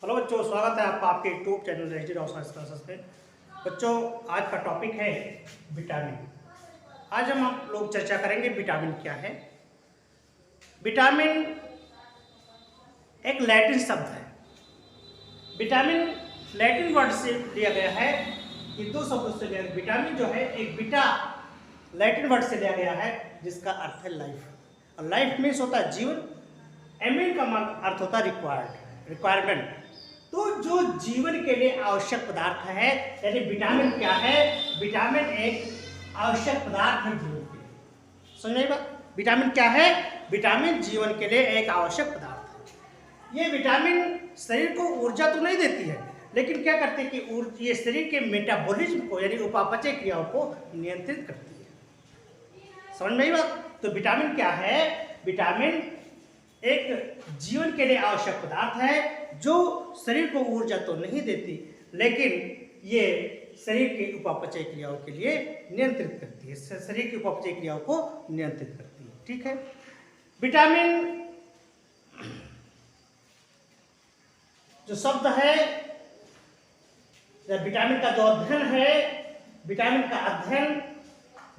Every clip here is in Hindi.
हेलो बच्चों, स्वागत है आपका आपके YouTube channel register of science classes में। बच्चों, आज का टॉपिक है विटामिन। आज हम आप लोग चर्चा करेंगे विटामिन क्या है। विटामिन एक लैटिन शब्द है। विटामिन लैटिन वर्ड से लिया गया है। ये दो शब्दों से लिया गया। विटामिन जो है एक बीटा लैटिन वर्ड से लिया गया है, जिसका अर्थ है लाइफ। और लाइफ मीन्स होता है जीवन। एमिन का अर्थ होता है रिक्वायरमेंट। तो जो जीवन के लिए आवश्यक पदार्थ है, यानी विटामिन क्या है? विटामिन एक आवश्यक पदार्थ है जीवन के लिए। समझ में बात? विटामिन क्या है? विटामिन जीवन के लिए एक आवश्यक पदार्थ है। ये विटामिन शरीर को ऊर्जा तो नहीं देती है, लेकिन क्या करते हैं कि ये शरीर के मेटाबॉलिज्म को यानी उपापचय क्रियाओं को नियंत्रित करती है। समझ में बात? तो विटामिन क्या है? विटामिन एक जीवन के लिए आवश्यक पदार्थ है जो शरीर को ऊर्जा तो नहीं देती, लेकिन ये शरीर के उपापचय क्रियाओं के लिए नियंत्रित करती है। शरीर की उपापचय क्रियाओं को नियंत्रित करती है। ठीक है। विटामिन जो शब्द है, विटामिन का जो अध्ययन है, विटामिन का अध्ययन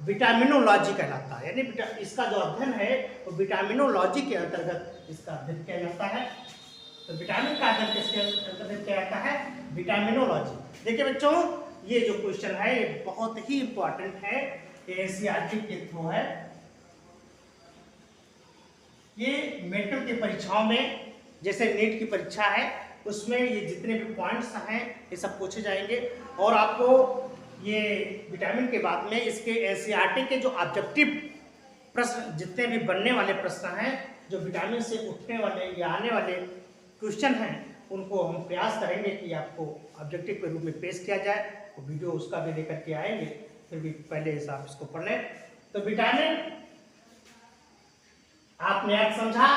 विटामिनोलॉजी कहलाता है। यानी इसका जो अध्ययन है वो विटामिनोलॉजी के अंतर्गत इसका अध्ययन किया जाता है। तो विटामिन का अध्ययन किसके अंतर्गत किया जाता है? विटामिनोलॉजी। देखिए बच्चों, ये जो क्वेश्चन है ये बहुत ही इंपॉर्टेंट है। ये एनसीईआरटी के थ्रू है। ये मेडिकल की परीक्षाओं में, जैसे नीट की परीक्षा है, उसमें ये जितने भी पॉइंट्स हैं ये सब पूछे जाएंगे। और आपको ये विटामिन के बाद में इसके एनसीईआरटी के जो ऑब्जेक्टिव प्रश्न, जितने भी बनने वाले प्रश्न हैं, जो विटामिन से उठने वाले या आने वाले क्वेश्चन हैं, उनको हम प्रयास करेंगे कि आपको ऑब्जेक्टिव के रूप में पेश किया जाए। तो वीडियो उसका भी लेकर के आएंगे, फिर भी पहले आप इसको पढ़ लें। तो विटामिन आपने आज समझा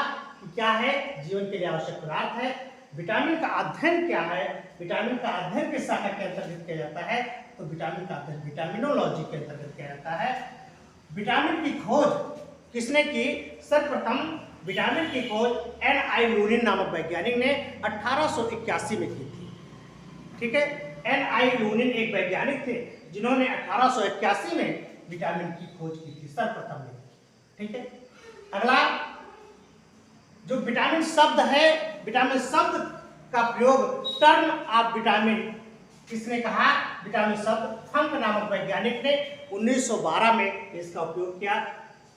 कि क्या है? जीवन के लिए आवश्यक पदार्थ है। विटामिन का अध्ययन क्या है? विटामिन का अध्ययन किस शाखा के अंतर्गत किया जाता है? तो विटामिन का अध्ययन विटामिनोलॉजी के अंतर्गत किया जाता है। विटामिन की खोज किसने की? सर्वप्रथम विटामिन की खोज N.I. लूनिन नामक वैज्ञानिक ने 1881 में की थी। ठीक है। N.I. लूनिन एक वैज्ञानिक थे जिन्होंने 1881 में विटामिन की खोज की थी, सर्वप्रथम में। ठीक है। अगला जो विटामिन शब्द है, विटामिन शब्द का प्रयोग टर्म ऑफ विटामिन किसने कहा? विटामिन शब्द फंक नामक वैज्ञानिक ने 1912 में इसका उपयोग किया।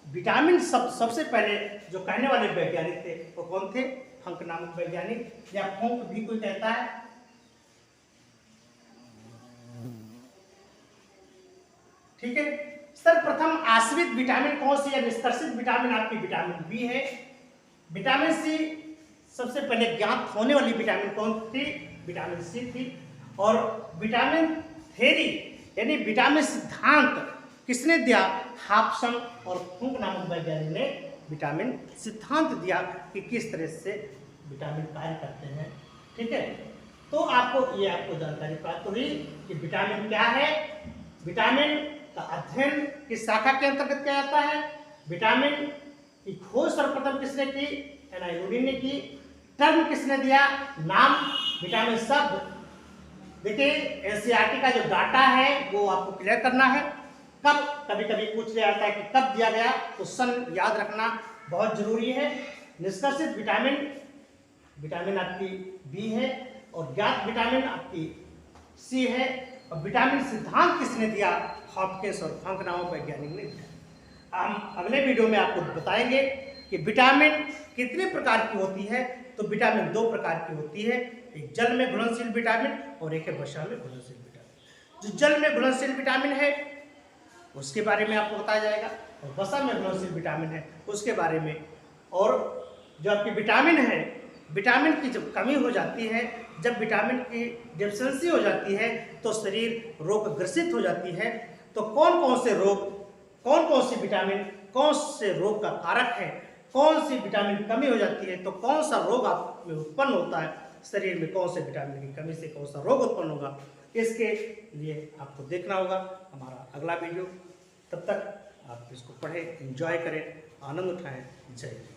विटामिन शब्द सबसे पहले जो कहने वाले वैज्ञानिक थे वो कौन थे? फंक नामक वैज्ञानिक, या फंक भी कोई कहता है। ठीक है। सर्वप्रथम आश्रित विटामिन कौन सी है? निष्कर्षित विटामिन आपकी विटामिन बी है। विटामिन सी सबसे पहले ज्ञात होने वाली विटामिन कौन थी? विटामिन सी थी। और विटामिन थ्योरी यानी विटामिन सिद्धांत किसने दिया? हॉब्सन और फंक नामक वैज्ञानिक ने विटामिन सिद्धांत दिया कि किस तरह से विटामिन कार्य करते हैं। ठीक है। तो आपको जानकारी प्राप्त हुई कि विटामिन क्या है। विटामिन का अध्ययन किस शाखा के अंतर्गत किया जाता है? विटामिन की खोज सर्वप्रथम किसने की? N.I. लूनिन ने की। टर्म किसने दिया? नाम। विटामिन शब्द देखिए, एनसीईआरटी का जो डाटा है वो आपको क्लियर करना है। कब, कभी कभी पूछ लिया जाता है कि कब दिया गया, तो सन याद रखना बहुत जरूरी है। निष्कर्षित विटामिन आपकी बी है और ज्ञात विटामिन आपकी सी है। और विटामिन सिद्धांत किसने दिया? हॉपकिंस और फंक नामक वैज्ञानिक ने दिया। हम अगले वीडियो में आपको बताएंगे कि विटामिन कितने प्रकार की होती है। तो विटामिन दो प्रकार की होती है, एक जल में घुलनशील विटामिन और एक है वसा में घुलनशील विटामिन। जो जल में घुलनशील विटामिन है उसके बारे में आपको बताया जाएगा, और वसा में घुलनशील विटामिन है उसके बारे में। और जो आपकी विटामिन है, विटामिन की जब कमी हो जाती है, जब विटामिन की डेफिशिएंसी हो जाती है, तो शरीर रोगग्रसित हो जाती है। तो कौन कौन से रोग, कौन कौन सी विटामिन कौन से रोग का कारक है, कौन सी विटामिन की कमी हो जाती है तो कौन सा रोग आप में उत्पन्न होता है, शरीर में कौन से विटामिन की कमी से कौन सा रोग उत्पन्न होगा, इसके लिए आपको देखना होगा हमारा अगला वीडियो। तब तक आप इसको पढ़ें, एंजॉय करें, आनंद उठाएं। जय हिंद।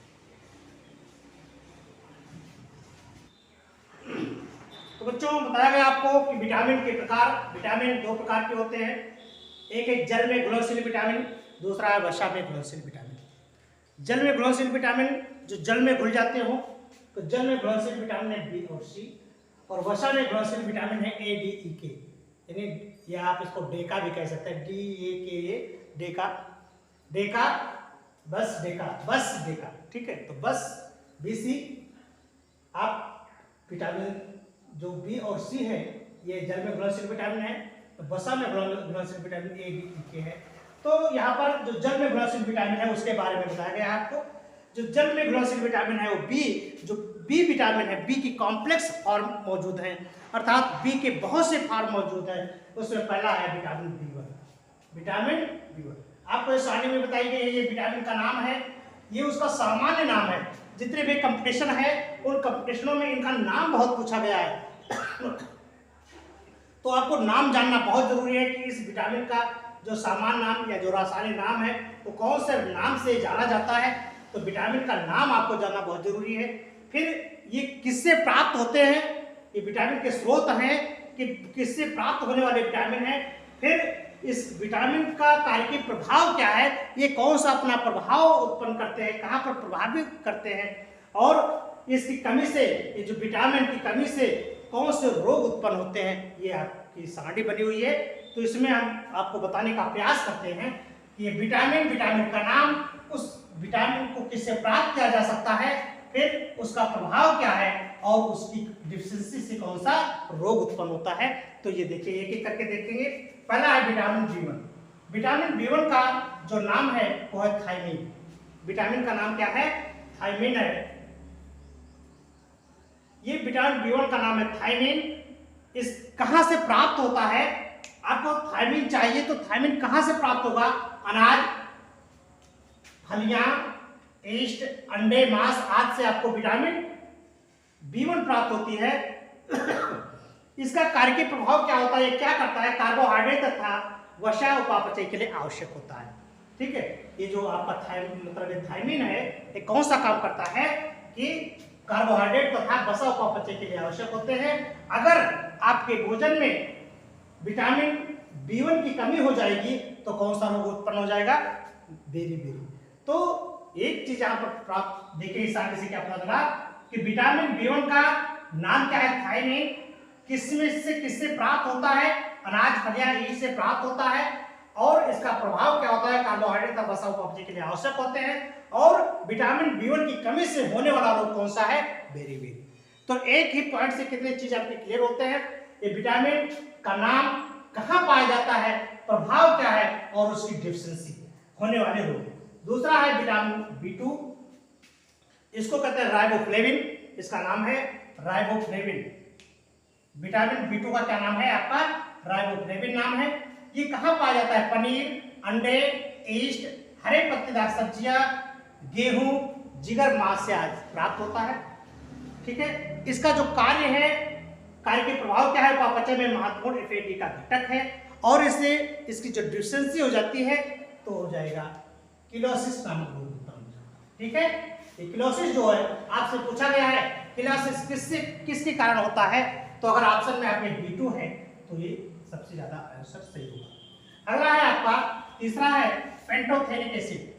तो बच्चों बताया गया आपको कि विटामिन के प्रकार, विटामिन दो प्रकार के होते हैं, एक है जल में घुलनशील विटामिन, दूसरा है वसा में घुलनशील विटामिन। जल में घुलनशील विटामिन जो जल में घुल जाते हो, तो जल में घुलनशील विटामिन है बी और सी, और वसा में घुलनशील विटामिन है ए डी ई के, यानी या आप इसको डेका भी कह सकते हैं, डी ए के ए, डेका, डेका बस डेका, बस डेका, ठीक है। तो बस बी सी, आप विटामिन जो बी और सी है ये जल में घुलनशील विटामिन है, तो वसा में घुलनशील विटामिन ए डी ई के है। तो यहाँ पर जो जल में घुलनशील विटामिन है उसके बारे में बताया गया है आपको। जो जल में घुलनशील विटामिन है वो बी, जो बी विटामिन है, बी की कॉम्प्लेक्स फॉर्म मौजूद है, अर्थात बी के बहुत से फॉर्म मौजूद है। उसमें पहला है विटामिन बी1, विटामिन बी1। आपको इस सारणी में बताई गई है, ये विटामिन का नाम है, ये उसका सामान्य नाम है। जितने भी कंपटीशन है उन कंपटीशनों में इनका नाम बहुत पूछा गया है तो आपको नाम जानना बहुत जरूरी है कि इस विटामिन का जो सामान्य नाम या जो रासायनिक नाम है वो कौन से नाम से जाना जाता है। तो विटामिन का नाम आपको जानना बहुत जरूरी है। फिर ये किससे प्राप्त होते हैं, ये विटामिन के स्रोत हैं कि किससे प्राप्त होने वाले विटामिन हैं। फिर इस विटामिन का कार्यकीय प्रभाव क्या है, ये कौन सा अपना प्रभाव उत्पन्न करते हैं, कहाँ पर प्रभावित करते हैं, और इसकी कमी से, ये जो विटामिन की कमी से कौन से रोग उत्पन्न होते हैं, ये आपकी सारणी बनी हुई है। तो इसमें हम आपको बताने का प्रयास करते हैं कि ये विटामिन, विटामिन का नाम, उस विटामिन को किससे प्राप्त किया जा सकता है, फिर उसका प्रभाव क्या है और उसकी डिफिशियंसी से कौन सा रोग उत्पन्न होता है। तो ये देखिए, एक एक करके देखेंगे। पहला है विटामिन बी1। विटामिन बी1 का जो नाम है वो है थायमीन। विटामिन का नाम क्या है, थायमीन है। ये विटामिन बी1 का नाम है थायमीन। इस कहां से प्राप्त होता है, आपको थायमीन चाहिए तो थायमीन कहां से प्राप्त होगा, अनाज, फलियां, ईस्ट, अंडे, मांस आदि से आपको विटामिन बी1 प्राप्त होती है। इसका कार्यकीय प्रभाव क्या होता है, ये क्या करता है, कार्बोहाइड्रेट तथा वसा उपापचय के लिए आवश्यक होता है। ठीक है, ये जो आपका मतलब थायमीन है, ये कौन सा काम करता है कि कार्बोहाइड्रेट तथा वसा उपापचय के लिए आवश्यक होते हैं। अगर आपके भोजन में विटामिन बी1 की कमी हो जाएगी तो कौन सा रोग उत्पन्न हो जाएगा, बेरी। तो एक चीज यहाँ पर प्राप्त देखिए, इस आगे से क्या पता लगा कि विटामिन बी1 का नाम क्या है, थायमीन। किससे प्राप्त होता है, अनाज, फलियां, ईस्ट से प्राप्त होता है। और इसका प्रभाव क्या होता है, कार्बोहाइड्रेट तथा वसा उपापचय के लिए आवश्यक होते हैं। और विटामिन बी1 की कमी से होने वाला रोग कौन सा है, बेरी। तो एक ही पॉइंट से कितने चीज आपके क्लियर होते हैं। ये विटामिन का नाम, कहां पाया जाता है, प्रभाव क्या है और उसकी डिफिशियंसी, होने वाले रोग। दूसरा है विटामिन बी2, इसको कहते हैं राइबोफ्लेविन। इसका नाम है राइबोफ्लेविन। विटामिन बी2 का क्या नाम है आपका, राइबोफ्लेविन नाम है। ये कहां पाया जाता है, पनीर, अंडे, ईस्ट, हरे पत्तेदार सब्जियां, गेहूं, जिगर, मांस से आज प्राप्त होता है। ठीक है, इसका जो कार्य है, कार्य के प्रभाव क्या है, उपापचय में महत्वपूर्ण एफएडी का घटक है। और इससे इसकी जो डिफिशियंसी हो जाती है तो हो जाएगा किलोसिस नामक रोग उत्पन्न हो जाएगा। ठीक है, ये किलोसिस जो है आपसे पूछा गया है, किलोसिस किसके कारण होता है। तो अगर ऑप्शन में आपके बी2 है तो ये सबसे ज्यादा आंसर सही होगा। अगला है आपका तीसरा है पेंटोथेनिक एसिड।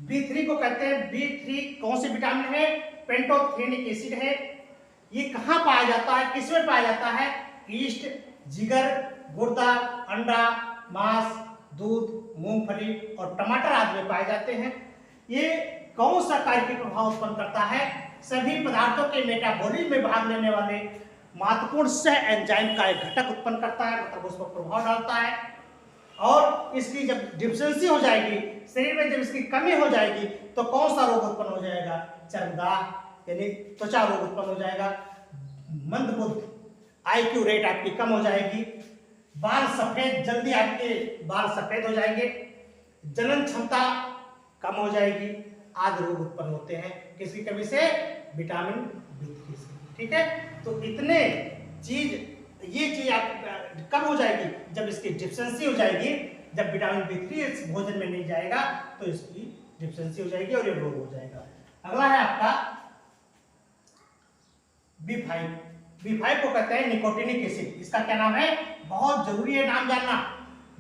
बी3 को कहते हैं, बी3 कौन से विटामिन है, पेंटोथेनिक एसिड है। ये कहां पाया जाता है, किसमें पाया जाता है, ईस्ट, जिगर, गुर्दा, अंडा, मांस, दूध, मूंगफली और टमाटर आदि में पाए जाते हैं। ये कौन सा कार्य के प्रभाव उत्पन्न करता है, सभी पदार्थों के मेटाबॉलिज्म में भाग लेने वाले महत्वपूर्ण सह एंजाइम का एक घटक उत्पन्न करता है, मतलब उस पर प्रभाव डालता है। और इसकी जब डिफिशियंसी हो जाएगी, शरीर में जब इसकी कमी हो जाएगी तो कौन सा रोग उत्पन्न हो जाएगा, चर्मदाह यानी त्वचा रोग उत्पन्न हो जाएगा, मंदबुद्धि, IQ रेट आपकी कम हो जाएगी, बाल सफेद, जल्दी आपके बाल सफेद हो जाएंगे, जनन क्षमता कम हो जाएगी, आदि रोग उत्पन्न होते हैं किसकी कमी से, विटामिन बी3 से। ठीक है, तो इतने चीज, ये चीज आप कब हो जाएगी, जब इसकी डिफिशियंसी हो जाएगी। जब विटामिन बी3 इस भोजन में नहीं जाएगा तो इसकी डिफिशियंसी हो जाएगी और ये रोग हो जाएगा। अगला है आपका बी5। B5 को कहते हैं निकोटिनिक एसिड। इसका क्या नाम है, बहुत जरूरी है नाम जानना।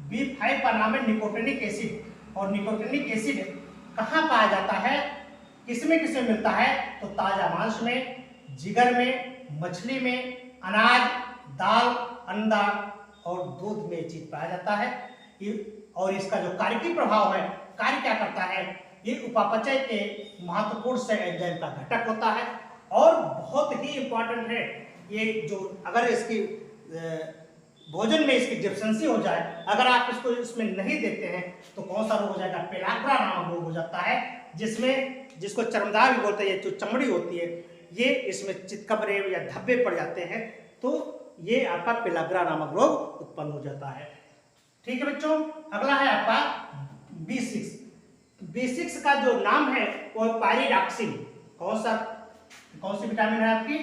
B5 का नाम है निकोटिनिक एसिड। और निकोटिनिक एसिड कहाँ पाया जाता है, किसमें किसमें मिलता है, तो ताजा मांस में, जिगर में, मछली में, अनाज, दाल, अंडा और दूध में चीज पाया जाता है। और इसका जो कार्यकीय प्रभाव है, कार्य क्या करता है, ये उपापचय के महत्वपूर्ण से एंजाइम का घटक होता है और बहुत ही इंपॉर्टेंट है। ये जो अगर इसकी भोजन में इसकी डिफिशिएंसी हो जाए, अगर आप इसको इसमें नहीं देते हैं तो कौन सा रोग हो जाएगा, पेलाग्रा नामक रोग हो जाता है, जिसको चर्मदाग भी बोलते हैं। जो चमड़ी होती है ये इसमें चितकबरे या धब्बे पड़ जाते हैं, तो ये आपका पेलाग्रा नामक रोग उत्पन्न हो जाता है। ठीक है बच्चों, अगला है आपका B6। B6 का जो नाम है वो पायरिडॉक्सिन। कौन सी विटामिन है आपकी,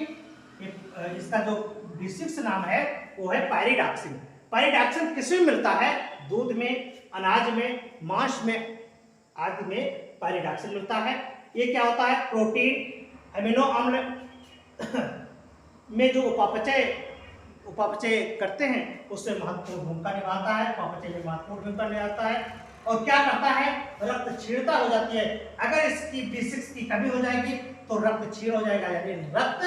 इसका जो B6 नाम है वो है पायरिडॉक्सिन। पायरिडॉक्सिन किसमें मिलता है, दूध में, अनाज में, मांस में आदि में पायरिडॉक्सिन मिलता है। ये क्या होता है, प्रोटीन, अमीनो अम्ल में जो उपापचय करते हैं उससे महत्वपूर्ण भूमिका निभाता है, उपापचय में महत्वपूर्ण भूमिका निभाता है। और क्या करता है, रक्त क्षीणता हो जाती है। अगर इसकी B6 की कमी हो जाएगी तो रक्त क्षीण हो जाएगा, यानी रक्त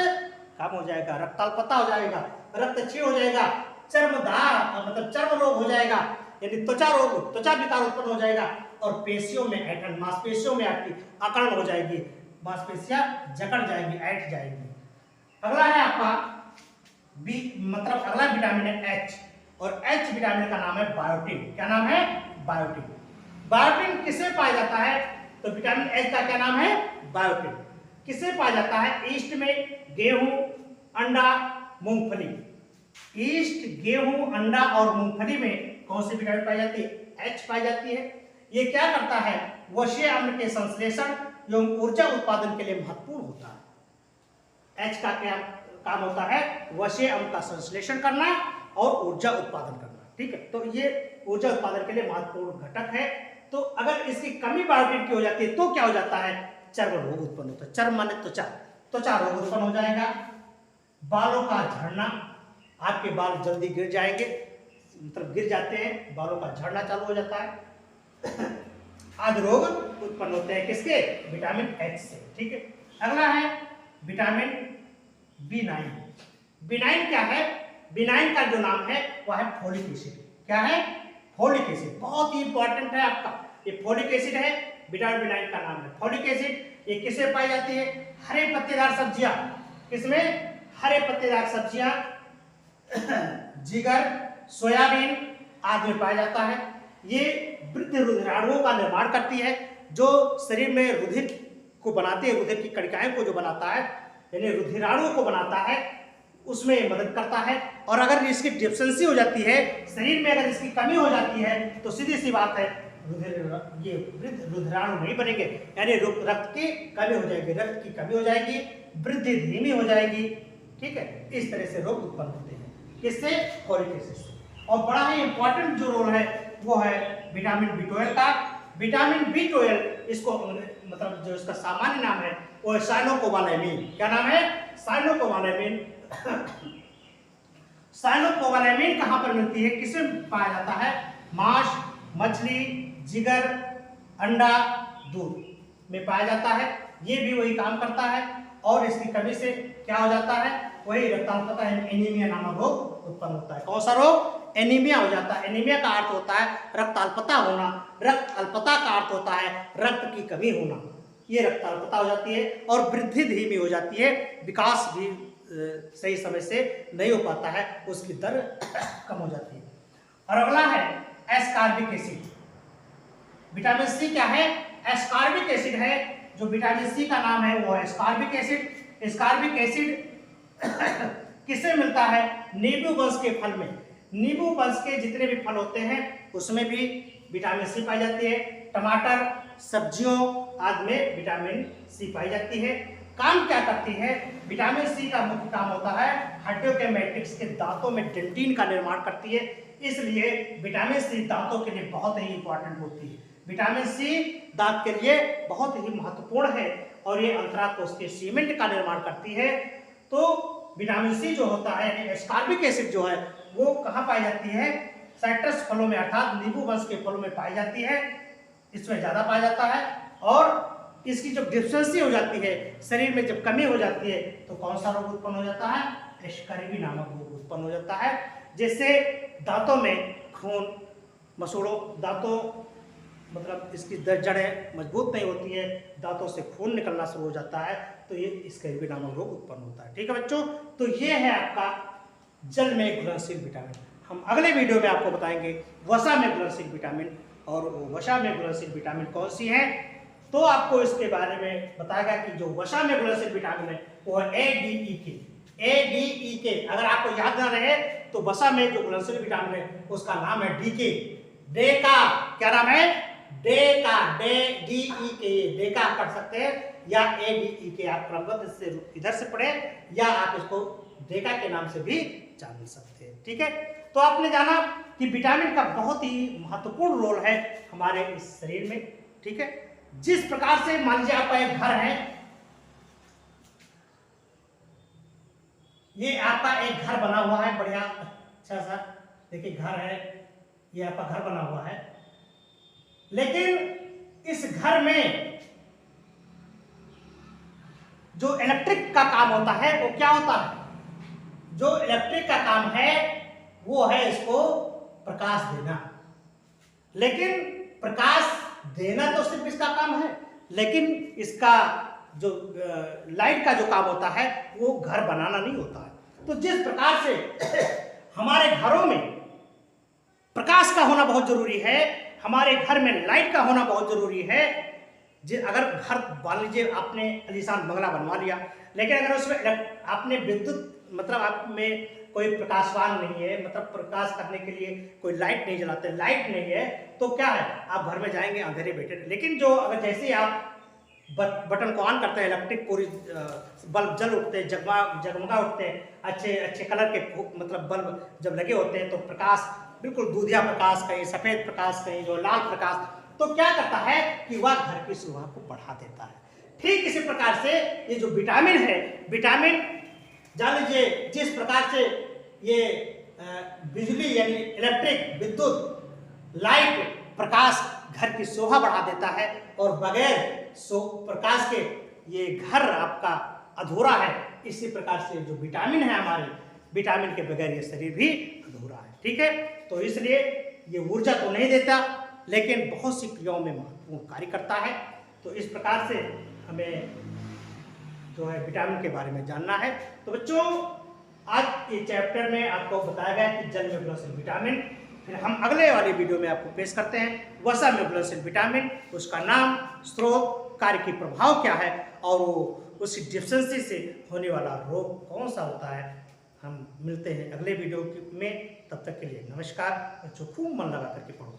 कम हो जाएगा, रक्ताल्पता हो जाएगा, रक्त क्षीण हो जाएगा, चर्मदाग मतलब चर्म रोग हो जाएगा, यानी त्वचा विकार उत्पन्न हो जाएगा और पेशियों में ऐंठन, मांसपेशियों में आपकी अकड़न हो जाएगी, मांसपेशियां जकड़ जाएंगी, ऐंठ जाएंगी। अगला है आपका अगला विटामिन है H। और H विटामिन का नाम है बायोटिन। क्या नाम है, बायोटिन। बायोटिन किससे पाया जाता है, तो विटामिन H का क्या नाम है, बायोटिन। किससे पाया जाता है, ईस्ट में, गेहूं, अंडा, मूंगफली। ईस्ट, गेहूं, अंडा और मूंगफली में कौन सी विटामिन पाई जाती है, H पाई जाती है। ये क्या करता है, वसीय अम्ल के संश्लेषण एवं ऊर्जा उत्पादन के लिए महत्वपूर्ण होता है। H का क्या काम होता है, वसीय अम्ल का संश्लेषण करना और ऊर्जा उत्पादन करना। ठीक है, तो ये ऊर्जा उत्पादन के लिए महत्वपूर्ण घटक है। तो अगर इसकी कमी बायोटिन की हो जाती है तो क्या हो जाता है, चर्म रोग उत्पन्न होता है। चर्म माने त्वचा रोग उत्पन्न हो जाएगा। बालों का झड़ना, आपके बाल जल्दी गिर जाएंगे, मतलब गिर जाते हैं, बालों का झड़ना चालू हो जाता है। आदि रोग उत्पन्न होते हैं किसके, विटामिन H से। ठीक है, अगला है विटामिन B9। B9 क्या है, B9 का जो नाम है वह है फोलिक एसिड। क्या है, फोलिक एसिड, बहुत ही इंपॉर्टेंट है आपका। ये फोलिक एसिड है, विटामिन B9 का नाम है फोलिक एसिड। ये किससे पाई जाती है, हरे पत्तेदार सब्जियां। किसमें, हरे पत्तेदार सब्जियां, जिगर, सोयाबीन आदि में पाया जाता है। ये वृद्ध रुधिराणुओं का निर्माण करती है, जो शरीर में रुधिर को बनाते हैं, रुधिर की कणिकाएं को जो बनाता है, यानी रुधिराणुओं को बनाता है, उसमें मदद करता है। और अगर इसकी डिफिशिएंसी हो जाती है, शरीर में अगर इसकी कमी हो जाती है तो सीधी सी बात है, ये वृद्ध रुधिराणु नहीं बनेंगे, यानी रक्त की कमी हो जाएगी, रक्त की कमी हो जाएगी, वृद्धि धीमी हो जाएगी। ठीक है, इस तरह से रोग उत्पन्न होते हैं। किससे, फोलिक एसिड से। और बड़ा ही इंपॉर्टेंट जो रोल है वो है विटामिन B12 का। विटामिन B12 इसको मतलब जो इसका सामान्य नाम है वो है साइनोकोबालैमिन। क्या नाम है, साइनोकोबालैमिन। साइनोकोबालैमिन कहां पर मिलती है, किसे पाया जाता है, मांस, मछली, जिगर, अंडा, दूध में पाया जाता है। ये भी वही काम करता है और इसकी कमी से क्या हो जाता है, वही रक्ताल्पता एनीमिया नामक रोग उत्पन्न होता है। कौन सा रोग, एनीमिया हो जाता है। एनीमिया का अर्थ होता है रक्त अल्पता होना, रक्त अल्पता का अर्थ होता है रक्त की कमी होना। ये रक्त अल्पता हो जाती है और वृद्धि धीमी हो जाती है, विकास भी सही समय से नहीं हो पाता है, उसकी दर कम हो जाती है। और अगला है एस्कॉर्बिक एसिड। विटामिन सी क्या है, एस्कॉर्बिक एसिड है। जो विटामिन सी का नाम है वो है एस्कॉर्बिक एसिड। एस्कॉर्बिक एसिड किससे मिलता है, नींबू वंश के फल में। नींबू वंश के जितने भी फल होते हैं उसमें भी विटामिन सी पाई जाती है। टमाटर, सब्जियों आदि में विटामिन सी पाई जाती है। काम क्या करती है, विटामिन सी का मुख्य काम होता है हड्डियों के मैट्रिक्स के दांतों में डेंटिन का निर्माण करती है, इसलिए विटामिन सी दांतों के लिए बहुत ही इंपॉर्टेंट होती है। विटामिन सी दांत के लिए बहुत ही महत्वपूर्ण है और ये अंतराकोश के सीमेंट का निर्माण करती है। तो विटामिन सी जो होता है यानी एस्कॉर्बिक एसिड जो है वो कहाँ पाई जाती है? साइट्रस फलों में अर्थात नींबू वंश के फलों में पाई जाती है, इसमें ज़्यादा पाया जाता है। और इसकी जो डिफिशियंसी हो जाती है, शरीर में जब कमी हो जाती है तो कौन सा रोग उत्पन्न हो जाता है? एस्कर्वी नामक रोग उत्पन्न हो जाता है, जिससे दांतों में खून मसूड़ों, दांतों मतलब इसकी जड़ें मजबूत नहीं होती है, दांतों से खून निकलना शुरू हो जाता है, तो ये स्कैर्वी नामक रोग उत्पन्न होता है। ठीक है बच्चों, तो ये है आपका जल में घुलनशील विटामिन। हम अगले वीडियो में आपको बताएंगे वसा में घुलनशील विटामिन, और वसा में घुलनशील विटामिन कौन सी है, तो आपको इसके बारे में बताएगा कि जो वसा में घुलनशील विटामिन है वो है ADEK। ADEK अगर आपको याद ना रहे तो वसा में जो घुलनशील विटामिन है उसका नाम है DK, डेका। क्या नाम है? डेका, DEK, डेका आप पढ़ सकते हैं या ADEK आप क्रमबद्ध से इधर से पढ़े या आप इसको डेका के नाम से भी जान सकते हैं। ठीक है, तो आपने जाना कि विटामिन का बहुत ही महत्वपूर्ण रोल है हमारे इस शरीर में। ठीक है, जिस प्रकार से मान लीजिए आपका एक घर है, ये आपका एक घर बना हुआ है बढ़िया अच्छा सा, देखिए घर है, ये आपका घर बना हुआ है, लेकिन इस घर में जो इलेक्ट्रिक का काम होता है वो क्या होता है? जो इलेक्ट्रिक का काम है वो है इसको प्रकाश देना। लेकिन प्रकाश देना तो सिर्फ इसका काम है, लेकिन इसका जो लाइट का जो काम होता है वो घर बनाना नहीं होता है। तो जिस प्रकार से हमारे घरों में प्रकाश का होना बहुत जरूरी है, हमारे घर में लाइट का होना बहुत जरूरी है। अगर घर मान लीजिए आपने आलीशान बंगला बनवा लिया, लेकिन अगर उसमें आपने विद्युत मतलब आप में कोई प्रकाशवान नहीं है, मतलब प्रकाश करने के लिए कोई लाइट नहीं जलाते, लाइट नहीं है, तो क्या है आप घर में जाएंगे अंधेरे बैठे। लेकिन जो अगर जैसे आप बटन को ऑन करते हैं, इलेक्ट्रिक पूरी बल्ब जल उठते हैं, जगमगा उठते हैं, अच्छे अच्छे कलर के मतलब बल्ब जब लगे होते हैं तो प्रकाश बिल्कुल दूधिया प्रकाश, कहीं सफेद प्रकाश, कहीं जो लाल प्रकाश, तो क्या करता है कि वह घर की शोभा को बढ़ा देता है। ठीक इसी प्रकार से ये जो विटामिन है, विटामिन जान लीजिए जिस प्रकार से ये बिजली यानी इलेक्ट्रिक विद्युत लाइट प्रकाश घर की शोभा बढ़ा देता है, और बगैर प्रकाश के ये घर आपका अधूरा है। इसी प्रकार से जो विटामिन है हमारे, विटामिन के बगैर ये शरीर भी अधूरा है। ठीक है, तो इसलिए ये ऊर्जा तो नहीं देता लेकिन बहुत सी क्रियाओं में महत्वपूर्ण कार्य करता है। तो इस प्रकार से हमें जो है विटामिन के बारे में जानना है। तो बच्चों आज ये चैप्टर में आपको बताया गया कि जल में घुलनशील विटामिन, फिर हम अगले वाले वीडियो में आपको पेश करते हैं वसा में घुलनशील विटामिन, उसका नाम, स्रोत, कार्य की प्रभाव क्या है, और वो उसी डिफिशियंसी से होने वाला रोग कौन सा होता है। हम मिलते हैं अगले वीडियो में, तब तक के लिए नमस्कार। बच्चों खूब मन लगा करके पढ़ो।